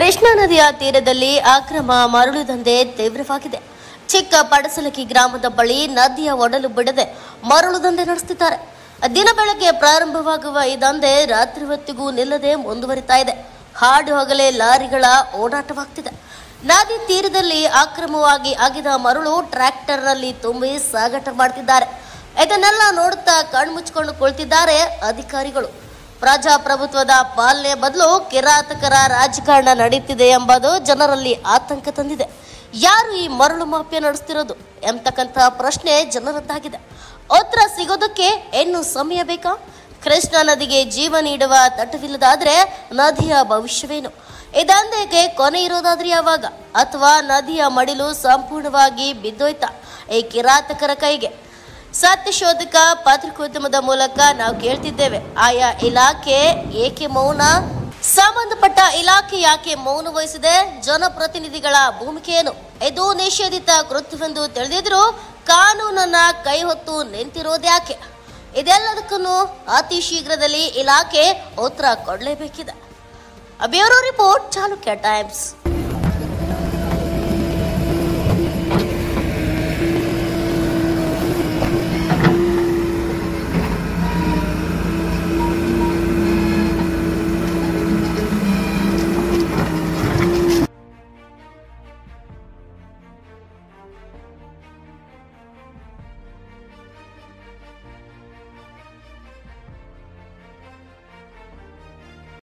ಕೃಷ್ಣಾ ನದಿಯ ತೀರದಲ್ಲಿ ಅಕ್ರಮ ಮರಳು ದಂಧೆ ತೀವ್ರವಾಗಿದೆ. ಚಿಕ್ಕ ಪಡಸಲಕಿ ಗ್ರಾಮದ ಬಳಿ ನದಿಯ ಒಡಲು ಬಿಡದೆ ಮರಳು ದಂಧೆ ನಡೆಸುತ್ತಿದ್ದಾರೆ. ದಿನ ಬೆಳಗ್ಗೆ ಪ್ರಾರಂಭವಾಗುವ ಈ ದಂಧೆ ರಾತ್ರಿ ಹೊತ್ತಿಗೂ ನಿಲ್ಲದೆ ಮುಂದುವರಿತಾ ಇದೆ. ಹಾಡು ಹಗಲೇ ಲಾರಿಗಳ ಓಡಾಟವಾಗ್ತಿದೆ. ನದಿ ತೀರದಲ್ಲಿ ಅಕ್ರಮವಾಗಿ ಅಗೆದ ಮರಳು ಟ್ರ್ಯಾಕ್ಟರ್ನಲ್ಲಿ ತುಂಬಿ ಸಾಗಾಟ ಮಾಡುತ್ತಿದ್ದಾರೆ. ಇದನ್ನೆಲ್ಲ ನೋಡುತ್ತಾ ಕಣ್ಮುಚ್ಚಿಕೊಂಡು ಕುಳಿತಿದ್ದಾರೆ ಅಧಿಕಾರಿಗಳು. ಪ್ರಜಾಪ್ರಭುತ್ವದ ಪಾಲನೆ ಬದಲು ಕಿರಾತಕರ ರಾಜಕಾರಣ ನಡೆಯುತ್ತಿದೆ ಎಂಬುದು ಜನರಲ್ಲಿ ಆತಂಕ ತಂದಿದೆ. ಯಾರು ಈ ಮರಳು ಮಾಫಿಯಾ ನಡೆಸುತ್ತಿರೋದು ಎಂಬತಕ್ಕಂಥ ಪ್ರಶ್ನೆ ಜನರದ್ದಾಗಿದೆ. ಉತ್ತರ ಸಿಗೋದಕ್ಕೆ ಇನ್ನು ಸಮಯ ಬೇಕಾ? ಕೃಷ್ಣಾ ನದಿಗೆ ಜೀವ ನೀಡುವ ತಟವಿಲ್ಲದಾದ್ರೆ ನದಿಯ ಭವಿಷ್ಯವೇನು? ಇದಂದೇಕೆ ಕೊನೆ ಇರೋದಾದ್ರೆ ಯಾವಾಗ? ಅಥವಾ ನದಿಯ ಮಡಿಲು ಸಂಪೂರ್ಣವಾಗಿ ಬಿದ್ದೋಯ್ತಾ ಈ ಕಿರಾತಕರ ಕೈಗೆ? ಸತ್ಯಶೋಧಕ ಪತ್ರಿಕೋದ್ಯಮದ ಮೂಲಕ ನಾವು ಕೇಳ್ತಿದ್ದೇವೆ, ಆಯಾ ಇಲಾಖೆ ಏಕೆ ಮೌನ? ಸಂಬಂಧಪಟ್ಟ ಇಲಾಖೆ ಯಾಕೆ ಮೌನ ವಹಿಸಿದೆ? ಜನಪ್ರತಿನಿಧಿಗಳ ಭೂಮಿಕೆ ಏನು? ಇದು ನಿಷೇಧಿತ ಕೃತ್ಯವೆಂದು ತಿಳಿದಿದ್ರು ಕಾನೂನನ್ನ ಕೈ ಹೊತ್ತು ನಿಂತಿರೋದ್ಯಾಕೆ? ಇದೆಲ್ಲದಕ್ಕೂ ಅತಿ ಶೀಘ್ರದಲ್ಲಿ ಇಲಾಖೆ ಉತ್ತರ ಕೊಡಲೇಬೇಕಿದೆ. Bureau report, Chalukya times.